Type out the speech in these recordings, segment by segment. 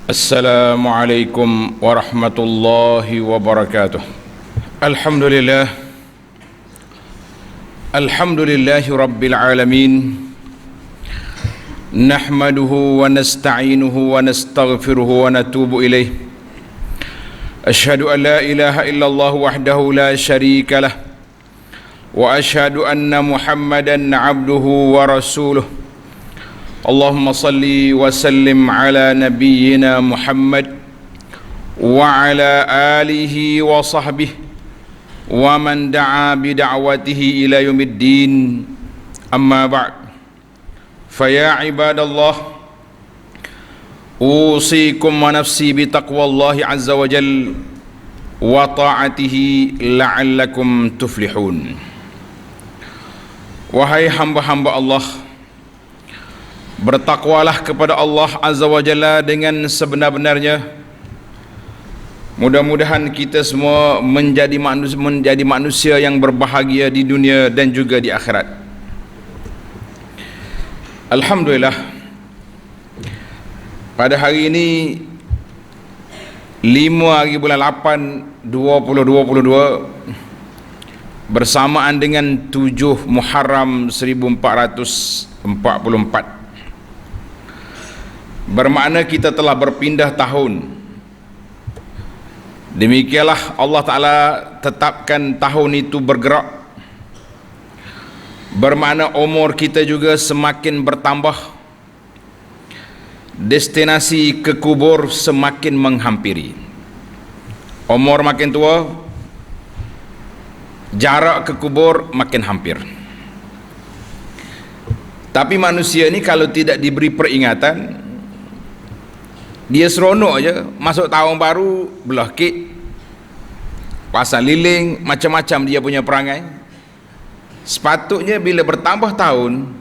Assalamualaikum warahmatullahi wabarakatuh. Alhamdulillah. Alhamdulillahi rabbil alamin. Nahmaduhu wa nasta'inuhu wa nastaghfiruhu wa natubu ilaih. Ashhadu an la ilaha illallah wahdahu la syarika lah. Wa ashhadu anna Muhammadan abduhu wa rasuluh. Allahumma salli wa sallim ala nabiyyina Muhammad wa ala alihi wa sahbihi wa man da'a bi da'watihi ila yaumiddin. Amma ba'd. Fa ya ibadallah, usikum wa nafsi bi taqwallahi azza wa jalla wa ta'atihi la'allakum tuflihun. Wahai hamba-hamba Allah, bertakwalah kepada Allah Azza wa Jalla dengan sebenar-benarnya. Mudah-mudahan kita semua menjadi manusia yang berbahagia di dunia dan juga di akhirat. Alhamdulillah, pada hari ini 5 hari bulan 8 2022 bersamaan dengan 7 Muharram 1444, bermakna kita telah berpindah tahun. Demikianlah Allah Ta'ala tetapkan tahun itu bergerak, bermakna umur kita juga semakin bertambah, destinasi ke kubur semakin menghampiri. Umur makin tua, jarak ke kubur makin hampir. Tapi manusia ni kalau tidak diberi peringatan, dia seronok aja. Masuk tahun baru, belah kek, pasang lilin, macam-macam dia punya perangai. Sepatutnya bila bertambah tahun,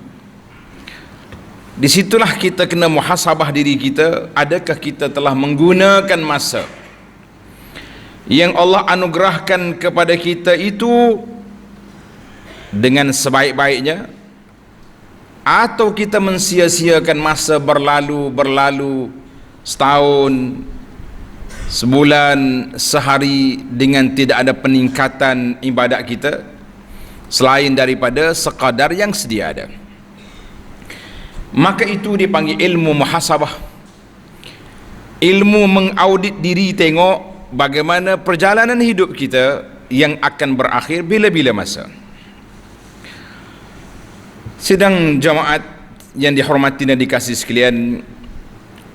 disitulah kita kena muhasabah diri kita. Adakah kita telah menggunakan masa yang Allah anugerahkan kepada kita itu dengan sebaik-baiknya, atau kita mensia-siakan masa berlalu setahun, sebulan, sehari dengan tidak ada peningkatan ibadat kita selain daripada sekadar yang sedia ada. Maka itu dipanggil ilmu muhasabah, ilmu mengaudit diri, tengok bagaimana perjalanan hidup kita yang akan berakhir bila-bila masa. Sidang jamaat yang dihormati dan dikasihi sekalian,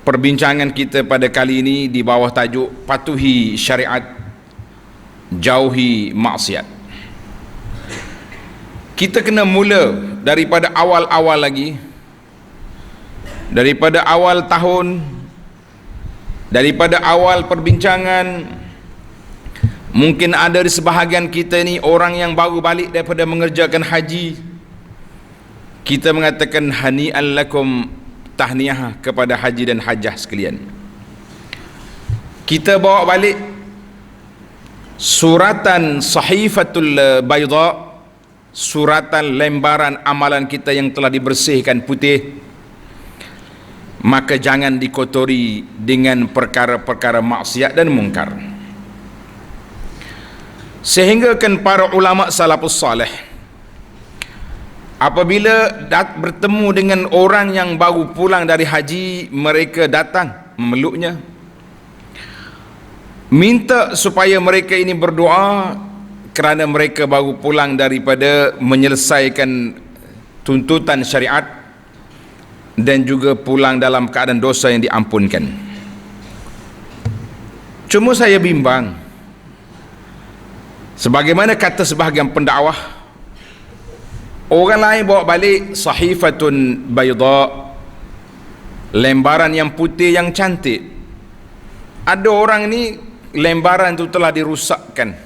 perbincangan kita pada kali ini di bawah tajuk patuhi syariat, jauhi maksiat. Kita kena mula daripada awal-awal lagi, daripada awal tahun, daripada awal perbincangan. Mungkin ada di sebahagian kita ni orang yang baru balik daripada mengerjakan haji. Kita mengatakan hani'an lakum, tahniah kepada haji dan hajah sekalian. Kita bawa balik suratan sahifatul bayda, suratan lembaran amalan kita yang telah dibersihkan putih. Maka jangan dikotori dengan perkara-perkara maksiat dan mungkar. Sehingga kan para ulama salafus salih, apabila bertemu dengan orang yang baru pulang dari haji, mereka datang memeluknya, minta supaya mereka ini berdoa kerana mereka baru pulang daripada menyelesaikan tuntutan syariat dan juga pulang dalam keadaan dosa yang diampunkan. Cuma saya bimbang, sebagaimana kata sebahagian pendakwah, orang lain bawa balik sahifatun bayda, lembaran yang putih yang cantik. Ada orang ni lembaran tu telah dirusakkan,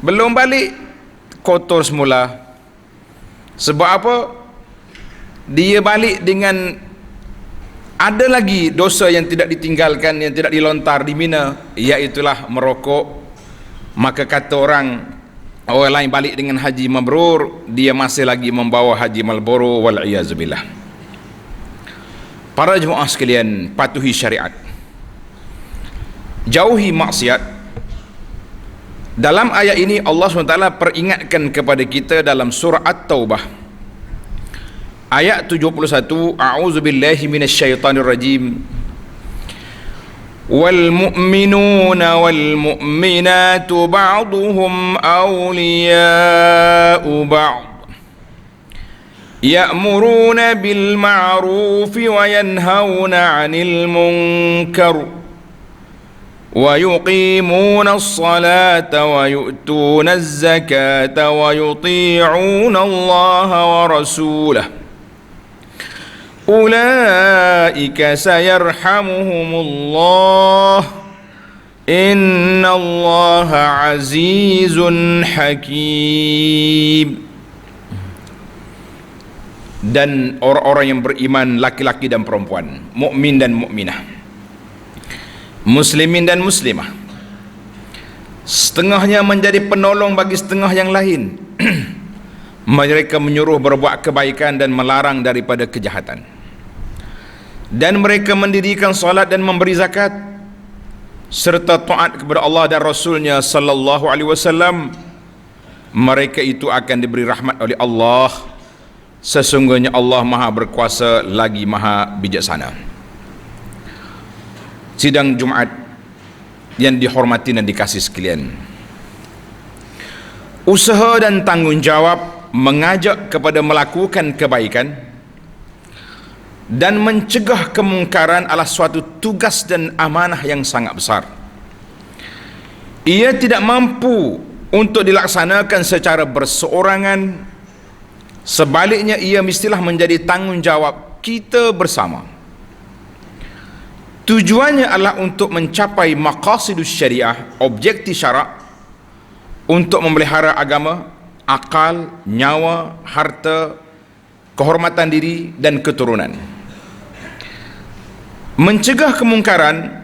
belum balik kotor semula. Sebab apa? Dia balik dengan ada lagi dosa yang tidak ditinggalkan, yang tidak dilontar di Mina, iaitulah merokok. Maka kata orang lain balik dengan haji mabrur, dia masih lagi membawa haji Marlboro, wal iyazubillah. Para jemaah sekalian, patuhi syariat. jauhi maksiat. Dalam ayat ini Allah SWT peringatkan kepada kita dalam surah At-Taubah ayat 71, a'udzubillahi minasyaitonirrajim, wal mu'minuna wal mu'minatu ba'duhum awliya'u ba'd ya'muruna bil ma'rufi wa yanhauna 'anil munkar wa yuqimuna as-salata wa yu'tuna az-zakata wa yuti'una Allah wa rasulahu ulaika sayarhamuhumullah innallaha azizun hakim. Dan orang-orang yang beriman, laki-laki dan perempuan, mukmin dan mukminah, muslimin dan muslimah, setengahnya menjadi penolong bagi setengah yang lain. Mereka menyuruh berbuat kebaikan dan melarang daripada kejahatan, dan mereka mendirikan salat dan memberi zakat serta taat kepada Allah dan Rasulnya sallallahu alaihi wasallam. Mereka itu akan diberi rahmat oleh Allah. Sesungguhnya Allah Maha berkuasa lagi Maha bijaksana. Sidang Jumaat yang dihormati dan dikasihi sekalian, usaha dan tanggungjawab mengajak kepada melakukan kebaikan dan mencegah kemungkaran adalah suatu tugas dan amanah yang sangat besar. Ia tidak mampu untuk dilaksanakan secara berseorangan. Sebaliknya, ia mestilah menjadi tanggungjawab kita bersama. Tujuannya adalah untuk mencapai maqasidus syariah, objektif syarak, untuk memelihara agama, akal, nyawa, harta, kehormatan diri dan keturunan, mencegah kemungkaran,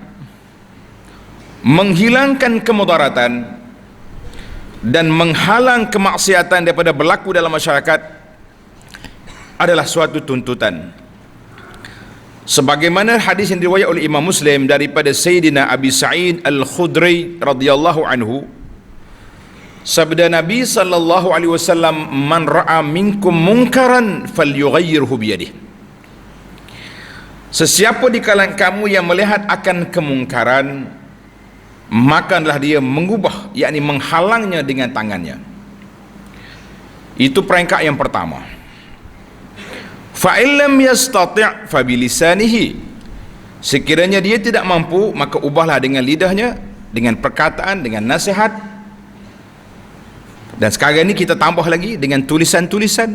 menghilangkan kemudaratan dan menghalang kemaksiatan daripada berlaku dalam masyarakat adalah suatu tuntutan. Sebagaimana hadis yang diriwayatkan oleh Imam Muslim daripada Sayyidina Abi Sa'id Al-Khudri radhiyallahu anhu, sabda Nabi sallallahu alaihi wasallam, man ra'a minkum munkaran falyughayyirhu biyadihi. Sesiapa di kalangan kamu yang melihat akan kemungkaran, maka hendaklah dia mengubah, yakni menghalangnya dengan tangannya. Itu peringkat yang pertama. Fa illam yastati' fa bilisanihi. Sekiranya dia tidak mampu, maka ubahlah dengan lidahnya, dengan perkataan, dengan nasihat. Dan sekarang ini kita tambah lagi dengan tulisan-tulisan.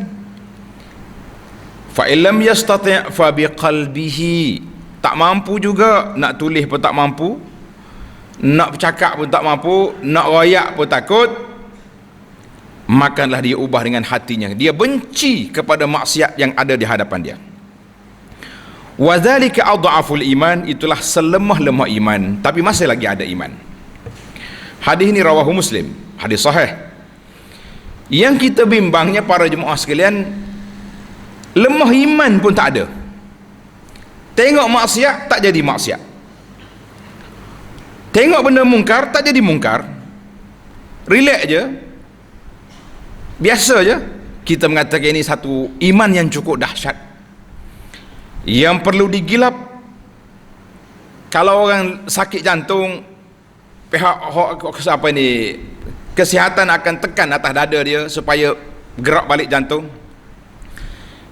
Fa illam yastati' fa biqalbihi. Tak mampu juga, nak tulis pun tak mampu, nak bercakap pun tak mampu, nak royak pun takut, makanlah dia ubah dengan hatinya. Dia benci kepada maksiat yang ada di hadapan dia. Wa dzalika adhaful iman, itulah selemah-lemah iman, tapi masih lagi ada iman. Hadis ini rawahu Muslim, hadis sahih. Yang kita bimbangnya para jemaah sekalian, lemah iman pun tak ada. Tengok maksiat tak jadi maksiat, tengok benda mungkar tak jadi mungkar. Relax je, biasa je. Kita mengatakan ini satu iman yang cukup dahsyat, yang perlu digilap. Kalau orang sakit jantung, pihak apa ini, kesihatan akan tekan atas dada dia supaya gerak balik jantung.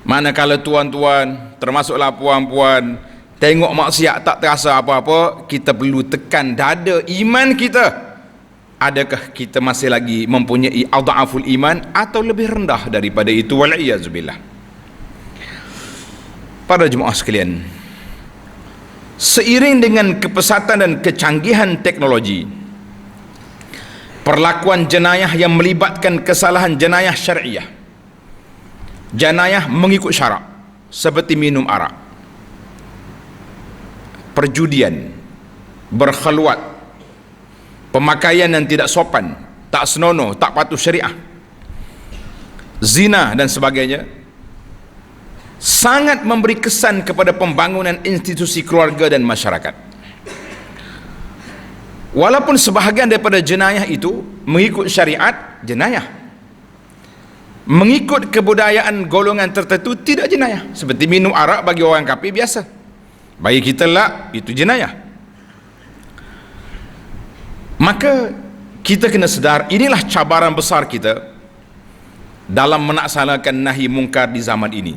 Manakala tuan-tuan, termasuklah puan-puan, tengok maksiat tak terasa apa-apa, kita perlu tekan dada iman kita. Adakah kita masih lagi mempunyai adhaful iman atau lebih rendah daripada itu? Wal'iyazubillah. Para jemaah sekalian, seiring dengan kepesatan dan kecanggihan teknologi, perlakuan jenayah yang melibatkan kesalahan jenayah syariah, jenayah mengikut syarak, seperti minum arak, perjudian, berkhaluat, pemakaian yang tidak sopan, tak senonoh, tak patuh syariah, zina dan sebagainya, sangat memberi kesan kepada pembangunan institusi keluarga dan masyarakat. Walaupun sebahagian daripada jenayah itu mengikut syariat, jenayah. Mengikut kebudayaan golongan tertentu tidak jenayah. Seperti minum arak bagi orang kafir biasa. Bagi kita lah itu jenayah. Maka kita kena sedar, inilah cabaran besar kita dalam melaksanakan nahi mungkar di zaman ini.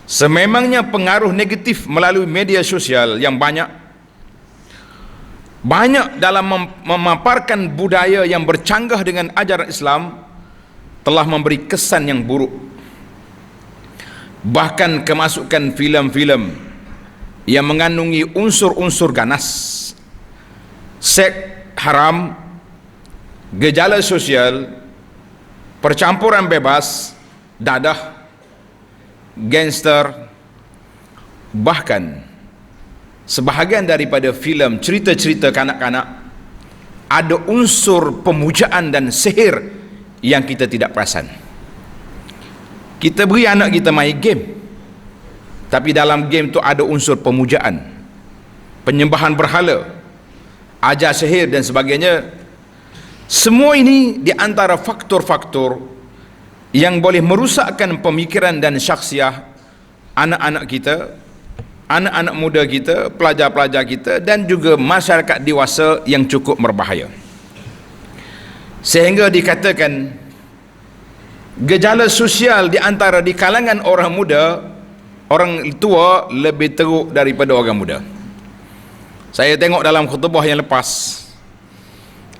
Sememangnya pengaruh negatif melalui media sosial yang banyak dalam memaparkan budaya yang bercanggah dengan ajaran Islam telah memberi kesan yang buruk. Bahkan kemasukan filem-filem yang mengandungi unsur-unsur ganas, seks haram, gejala sosial, percampuran bebas, dadah, gangster, bahkan sebahagian daripada filem cerita-cerita kanak-kanak ada unsur pemujaan dan sihir yang kita tidak perasan. Kita beri anak kita main game, tapi dalam game tu ada unsur pemujaan, penyembahan berhala, ajar sihir dan sebagainya. Semua ini di antara faktor-faktor yang boleh merusakkan pemikiran dan syakhsiah anak-anak kita, anak-anak muda kita, pelajar-pelajar kita, dan juga masyarakat dewasa yang cukup berbahaya. Sehingga dikatakan gejala sosial di antara di kalangan orang muda, orang tua lebih teruk daripada orang muda. Saya tengok dalam khutbah yang lepas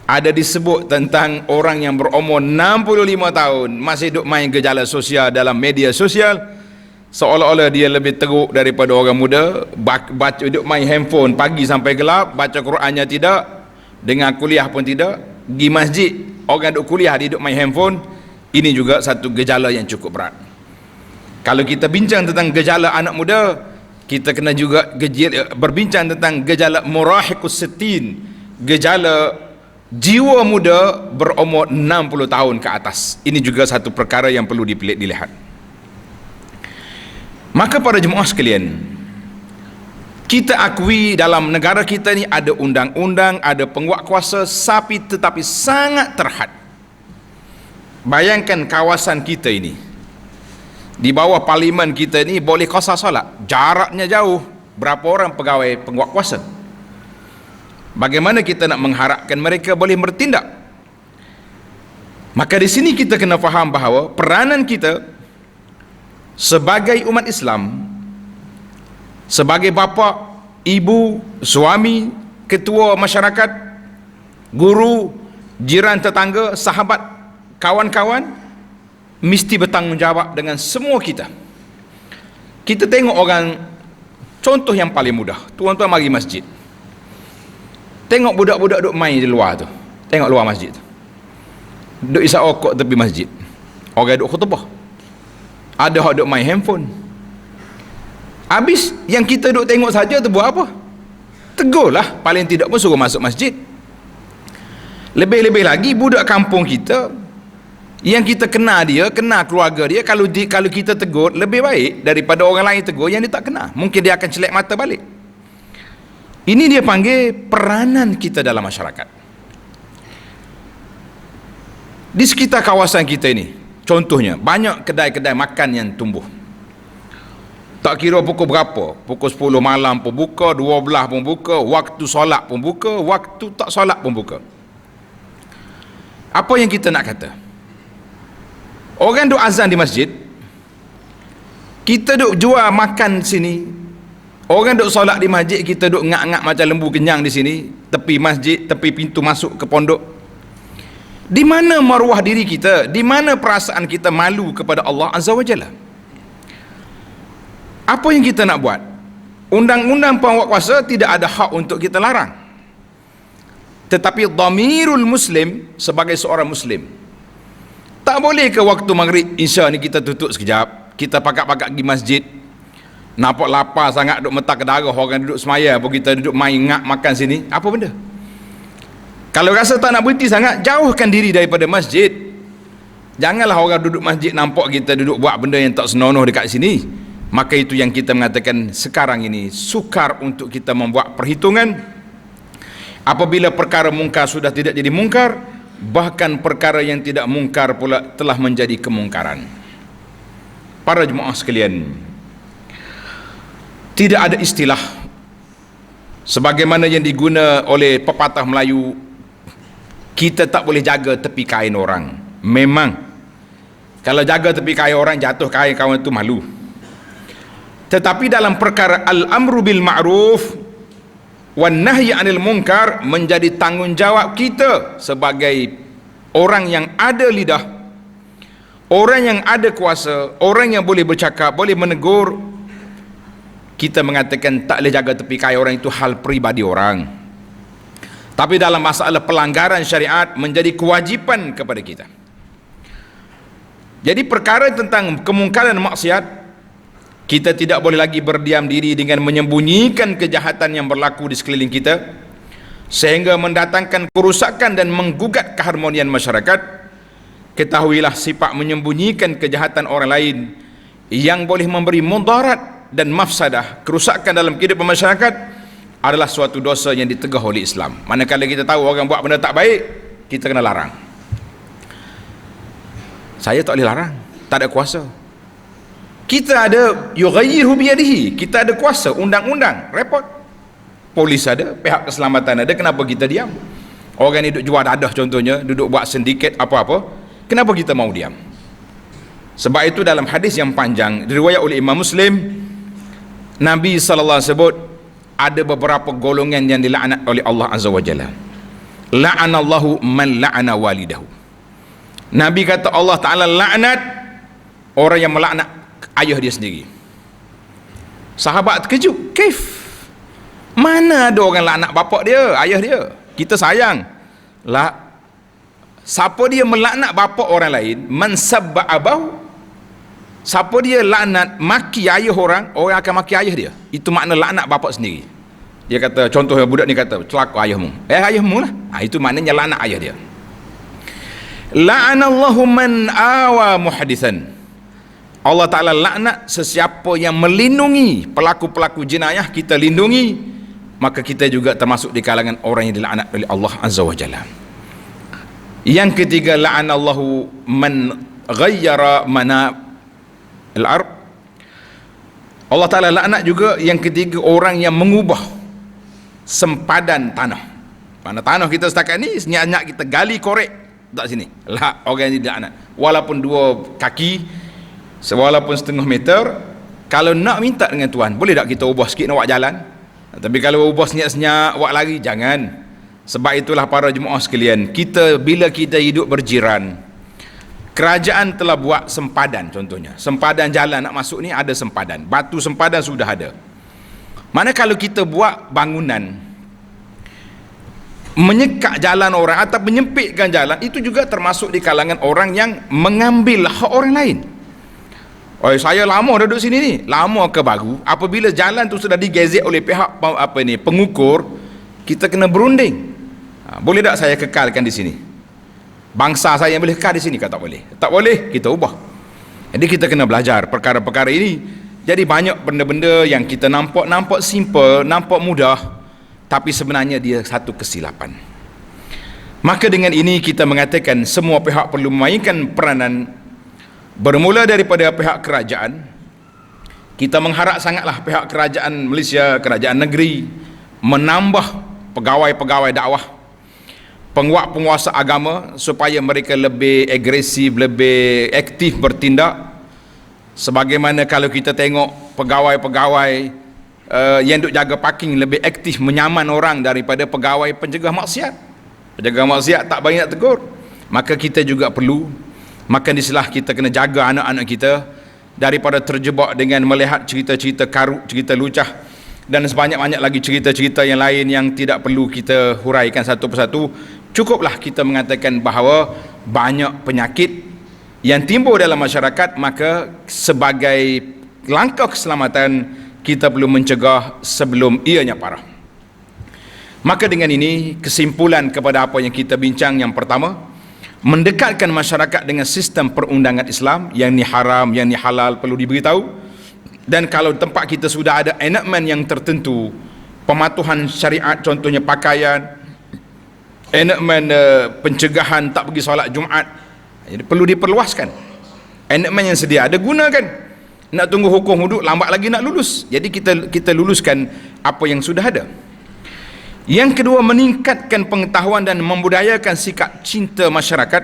ada disebut tentang orang yang berumur 65 tahun masih duk main gejala sosial dalam media sosial, seolah-olah dia lebih teruk daripada orang muda. Baca, duk main handphone pagi sampai gelap, baca Qurannya tidak, dengar kuliah pun tidak, pergi masjid, orang duk kuliah dia duk main handphone. Ini juga satu gejala yang cukup berat. Kalau kita bincang tentang gejala anak muda, kita kena juga berbincang tentang gejala murahiqus sittin, gejala jiwa muda berumur 60 tahun ke atas. Ini juga satu perkara yang perlu dilihat. Maka para jemaah sekalian, kita akui dalam negara kita ni ada undang-undang, ada penguatkuasa, tetapi sangat terhad. Bayangkan kawasan kita ini, di bawah parlimen kita ni boleh qasar solat, jaraknya jauh, berapa orang pegawai penguatkuasa. Bagaimana kita nak mengharapkan mereka boleh bertindak? Maka di sini kita kena faham bahawa peranan kita sebagai umat Islam, sebagai bapa, ibu, suami, ketua masyarakat, guru, jiran tetangga, sahabat, kawan-kawan, mesti bertanggungjawab dengan semua kita. Kita tengok orang, contoh yang paling mudah, tuan-tuan mari masjid, tengok budak-budak duk main di luar tu, tengok luar masjid tu, duk isap rokok tepi masjid, orang duk khutbah, ada orang duk main handphone. Habis yang kita duk tengok saja tu buat apa? Tegurlah, paling tidak pun suruh masuk masjid. Lebih-lebih lagi budak kampung kita yang kita kenal dia, kenal keluarga dia, kalau kita tegur, lebih baik daripada orang lain tegur yang dia tak kenal. Mungkin dia akan celak mata balik. Ini dia panggil peranan kita dalam masyarakat. Di sekitar kawasan kita ini, contohnya banyak kedai-kedai makan yang tumbuh. Tak kira pukul berapa, pukul 10 malam pun buka, 12 pun buka, waktu solat pun buka, waktu tak solat pun buka. Apa yang kita nak kata? Orang duk azan di masjid, kita duk jual makan sini. Orang duk solat di masjid, kita duk ngak-ngak macam lembu kenyang di sini, tepi masjid, tepi pintu masuk ke pondok. Di mana maruah diri kita? Di mana perasaan kita malu kepada Allah Azza wa Jalla? Apa yang kita nak buat? Undang-undang penguatkuasa tidak ada hak untuk kita larang. Tetapi dhamirul muslim sebagai seorang muslim, tak boleh ke waktu maghrib isya ni kita tutup sekejap, kita pakat-pakat pergi masjid, nampak lapar sangat duduk metak ke darah, orang duduk semaya pun kita duduk main ngak makan sini. Apa benda? Kalau rasa tak nak berhenti sangat, jauhkan diri daripada masjid. Janganlah orang duduk masjid nampak kita duduk buat benda yang tak senonoh dekat sini. Maka itu yang kita mengatakan sekarang ini sukar untuk kita membuat perhitungan Apabila perkara mungkar sudah tidak jadi mungkar, bahkan perkara yang tidak mungkar pula telah menjadi kemungkaran. Para jemaah sekalian, tidak ada istilah sebagaimana yang diguna oleh pepatah Melayu, kita tak boleh jaga tepi kain orang. Memang kalau jaga tepi kain orang, jatuh kain kawan itu malu. Tetapi dalam perkara al-amru bil ma'ruf wan nahyi 'anil munkar, menjadi tanggungjawab kita sebagai orang yang ada lidah, orang yang ada kuasa, orang yang boleh bercakap, boleh menegur. Kita mengatakan tak boleh jaga tepi kain orang, itu hal peribadi orang. Tapi dalam masalah pelanggaran syariat menjadi kewajipan kepada kita. Jadi perkara tentang kemungkaran dan maksiat, kita tidak boleh lagi berdiam diri dengan menyembunyikan kejahatan yang berlaku di sekeliling kita sehingga mendatangkan kerusakan dan menggugat keharmonian masyarakat. Ketahuilah, sifat menyembunyikan kejahatan orang lain yang boleh memberi mudarat dan mafsadah, kerusakan dalam kehidupan masyarakat, adalah suatu dosa yang ditegah oleh Islam. Manakala kita tahu orang buat benda tak baik, kita kena larang. Saya tak boleh larang, tak ada kuasa. Kita ada yughayyiru biyadihi, kita ada kuasa, undang-undang, repot. Polis ada, pihak keselamatan ada, kenapa kita diam? Orang ni duduk jual dadah contohnya, duduk buat sindiket apa-apa, kenapa kita mau diam? Sebab itu dalam hadis yang panjang diriwayat oleh Imam Muslim, Nabi sallallahu alaihi wasallam sebut ada beberapa golongan yang dilaknat oleh Allah Azza wa Jalla. La'anallahu man la'ana walidahu. Nabi kata Allah Ta'ala laknat orang yang melaknat ayah dia sendiri. Sahabat terkejut, kaif? Mana ada orang laknat bapak dia, ayah dia? Kita sayang. Siapa dia melaknat bapak orang lain, man sabba abahu, siapa dia laknat maki ayah orang akan maki ayah dia. Itu makna laknat bapak sendiri. Dia kata, contohnya budak ni kata, celaka ayahmu. Ayahmu lah. Itu maknanya laknat ayah dia. La'anallahu man awa muhadithan. Allah Ta'ala laknat sesiapa yang melindungi pelaku-pelaku jenayah, kita lindungi, maka kita juga termasuk di kalangan orang yang dilaknat oleh Allah Azza wa Jalla. Yang ketiga, la'anallahu man ghayyara mana al-ard. Allah Ta'ala laknat juga yang ketiga, orang yang mengubah sempadan tanah. Mana tanah kita setakat ni, senyak-senyak kita gali korek tak sini. Orang ini dilaknat. Walaupun 2 kaki, walaupun setengah meter, kalau nak minta dengan Tuhan, boleh tak kita ubah sikit nak buat jalan? Tapi kalau ubah senyap-senyap, buat lari, jangan. Sebab itulah para jemaah sekalian, bila kita hidup berjiran, kerajaan telah buat sempadan, contohnya sempadan jalan nak masuk ni ada sempadan, batu sempadan sudah ada. Mana kalau kita buat bangunan menyekat jalan orang atau menyempitkan jalan, itu juga termasuk di kalangan orang yang mengambil hak orang lain. Saya lama duduk sini ni, lama ke baru, apabila jalan tu sudah digezet oleh pihak pengukur, kita kena berunding. Boleh tak saya kekalkan di sini? Bangsa saya yang boleh kekal di sini, kata tak boleh. Tak boleh, kita ubah. Jadi kita kena belajar perkara-perkara ini. Jadi banyak benda-benda yang kita nampak simple, nampak mudah, tapi sebenarnya dia satu kesilapan. Maka dengan ini kita mengatakan semua pihak perlu memainkan peranan. Bermula daripada pihak kerajaan, kita mengharap sangatlah pihak kerajaan Malaysia, kerajaan negeri menambah pegawai-pegawai dakwah, penguasa agama, supaya mereka lebih agresif, lebih aktif bertindak. Sebagaimana kalau kita tengok pegawai-pegawai yang duk jaga parking lebih aktif menyaman orang daripada pegawai pencegah maksiat. Pencegah maksiat tak banyak tegur. Maka kita juga perlu, maka disitulah kita kena jaga anak-anak kita daripada terjebak dengan melihat cerita-cerita karut, cerita lucah dan sebanyak-banyak lagi cerita-cerita yang lain yang tidak perlu kita huraikan satu persatu. Cukuplah kita mengatakan bahawa banyak penyakit yang timbul dalam masyarakat, maka sebagai langkah keselamatan kita perlu mencegah sebelum ianya parah. Maka dengan ini kesimpulan kepada apa yang kita bincang, yang pertama, mendekatkan masyarakat dengan sistem perundangan Islam, yang ni haram, yang ni halal perlu diberitahu. Dan kalau tempat kita sudah ada enactment yang tertentu, pematuhan syariat, contohnya pakaian, enakmen pencegahan tak pergi solat Jumaat, jadi perlu diperluaskan. Enakmen yang sedia ada guna kan. Nak tunggu hukum hudud lambat lagi nak lulus, jadi kita luluskan apa yang sudah ada. Yang kedua, meningkatkan pengetahuan dan membudayakan sikap cinta masyarakat,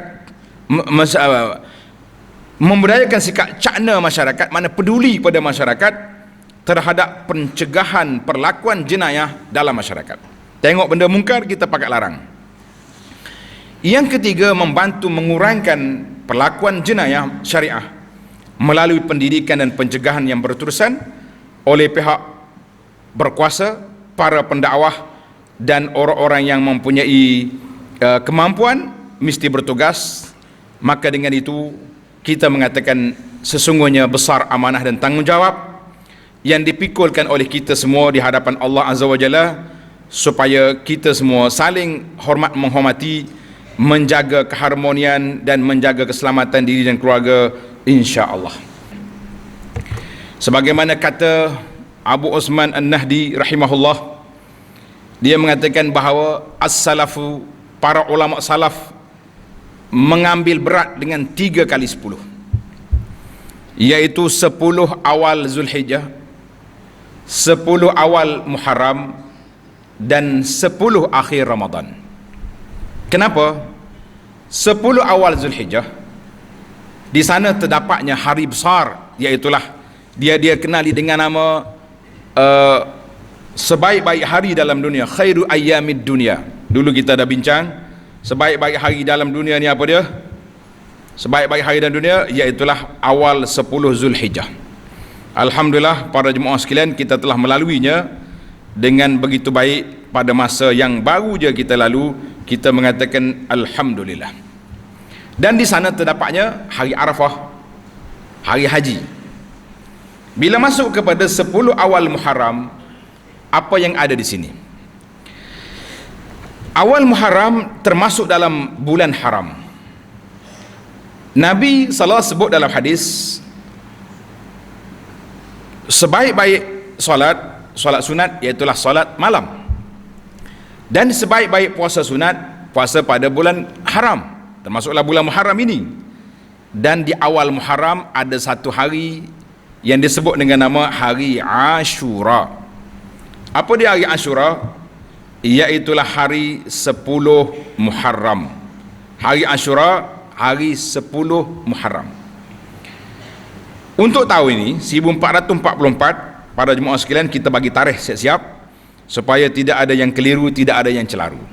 membudayakan sikap cakna masyarakat, mana peduli pada masyarakat terhadap pencegahan perlakuan jenayah dalam masyarakat. Tengok benda mungkar, kita pakat larang. Yang ketiga, membantu mengurangkan perlakuan jenayah syariah melalui pendidikan dan pencegahan yang berterusan oleh pihak berkuasa, para pendakwah dan orang-orang yang mempunyai kemampuan mesti bertugas. Maka dengan itu kita mengatakan sesungguhnya besar amanah dan tanggungjawab yang dipikulkan oleh kita semua di hadapan Allah Azza wa Jalla, supaya kita semua saling hormat menghormati, menjaga keharmonian dan menjaga keselamatan diri dan keluarga, insya-Allah. Sebagaimana kata Abu Osman An-Nahdi rahimahullah, dia mengatakan bahawa as-salafu, para ulama salaf, mengambil berat dengan 3 kali 10, iaitu 10 awal Zulhijjah, 10 awal Muharram dan 10 akhir Ramadan. Kenapa? 10 awal Zulhijjah, di sana terdapatnya hari besar, iaitulah dia kenali dengan nama sebaik-baik hari dalam dunia, khairu ayyamid dunia. Dulu kita dah bincang sebaik-baik hari dalam dunia ni apa dia? Sebaik-baik hari dalam dunia iaitulah awal 10 Zulhijjah. Alhamdulillah para jemaah sekalian, kita telah melaluinya dengan begitu baik. Pada masa yang baru je kita lalu, kita mengatakan alhamdulillah. Dan di sana terdapatnya hari Arafah, hari haji. Bila masuk kepada 10 awal Muharram, apa yang ada di sini? Awal Muharram termasuk dalam bulan haram. Nabi sallallahu sebut dalam hadis, sebaik-baik solat sunat iaitulah solat malam, dan sebaik-baik puasa sunat puasa pada bulan haram, termasuklah bulan Muharram ini. Dan di awal Muharram ada satu hari yang disebut dengan nama hari Ashura. Apa dia hari Ashura? Iaitulah hari 10 Muharram. Hari Ashura, hari 10 Muharram. Untuk tahun ini 1444, para jemaah sekalian, kita bagi tarikh siap-siap supaya tidak ada yang keliru, tidak ada yang celaru.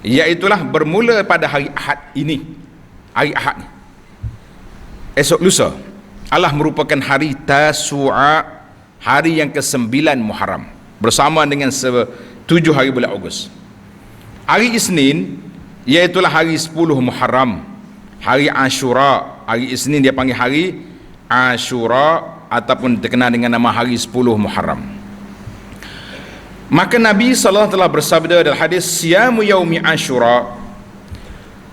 Iaitulah bermula pada hari Ahad ini. Hari Ahad ni, esok lusa, Allah merupakan hari Tasu'a, hari yang ke-9 Muharram, bersama dengan 7 hari bulan Ogos. Hari Isnin iaitulah hari 10 Muharram, hari Ashura. Hari Isnin dia panggil hari Ashura ataupun terkenal dengan nama hari 10 Muharram. Maka Nabi SAW telah bersabda dalam hadis, siyamu yaumi Ashura,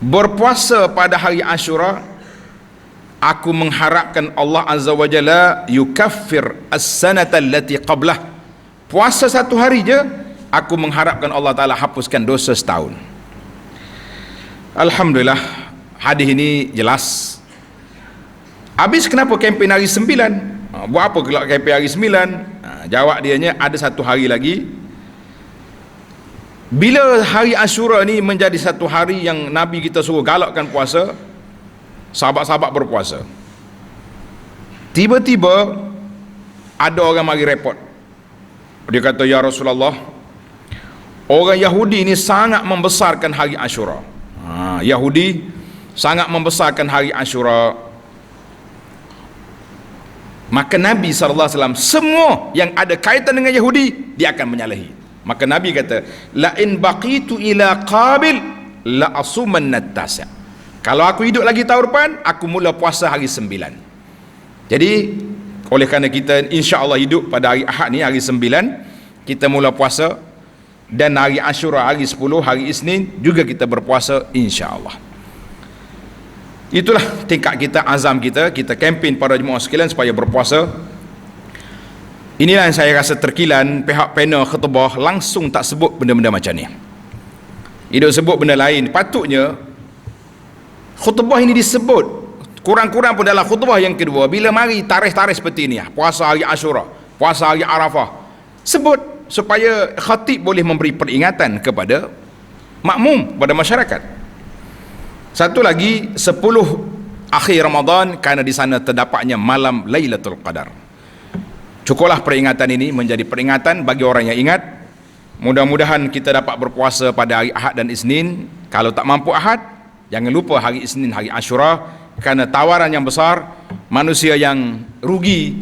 berpuasa pada hari Ashura, aku mengharapkan Allah Azza wa Jalla yukaffir as-sanata allati qablah. Puasa satu hari je, aku mengharapkan Allah Ta'ala hapuskan dosa setahun. Alhamdulillah, hadis ini jelas. Habis kenapa kempen hari 9? Buat apa kalau kempen hari 9? Jawab dianya, ada satu hari lagi. Bila hari Ashura ni menjadi satu hari yang Nabi kita suruh galakkan puasa, sahabat-sahabat berpuasa. Tiba-tiba ada orang mari repot. Dia kata, ya Rasulullah, orang Yahudi ni sangat membesarkan hari Ashura. Yahudi sangat membesarkan hari Ashura. Maka Nabi SAW, semua yang ada kaitan dengan Yahudi, dia akan menyalahi. Maka Nabi kata, la in baqitu ila qabil la asumanna at-tasi'. Kalau aku hidup lagi tahun depan, aku mula puasa hari 9. Jadi oleh kerana kita insya-Allah hidup pada hari Ahad ni, hari 9, kita mula puasa. Dan hari Ashura, hari 10, hari Isnin juga kita berpuasa, insya-Allah. Itulah tingkat kita, azam kita kempen para jemaah sekalian supaya berpuasa. Inilah yang saya rasa terkilan pihak panel khutbah langsung tak sebut benda-benda macam ni. Dia sebut benda lain. Patutnya khutbah ini disebut kurang-kurang pun dalam khutbah yang kedua, bila mari tarikh-tarikh seperti ini, puasa hari Ashura, puasa hari Arafah, sebut supaya khatib boleh memberi peringatan kepada makmum, pada masyarakat. Satu lagi, 10 akhir Ramadan, kerana di sana terdapatnya malam Lailatul Qadar. Cukuplah peringatan ini menjadi peringatan bagi orang yang ingat. Mudah-mudahan kita dapat berpuasa pada hari Ahad dan Isnin. Kalau tak mampu Ahad, jangan lupa hari Isnin, hari Ashura, kerana tawaran yang besar. Manusia yang rugi,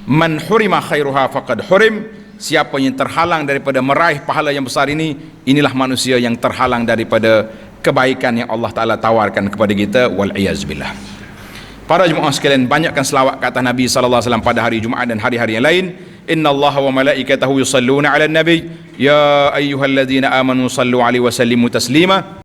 man hurima khairuha faqad hurim, siapa yang terhalang daripada meraih pahala yang besar ini, inilah manusia yang terhalang daripada kebaikan yang Allah Ta'ala tawarkan kepada kita. Wal'iyazbillah. Para jemaah sekalian, banyakkan selawat ke atas Nabi SAW pada hari Jumaat dan hari-hari yang lain. Inna Allah wa malaikatahu yusalluna ala nabi, ya ayyuhalladzina amanu sallu alaihi wa sallimu taslima.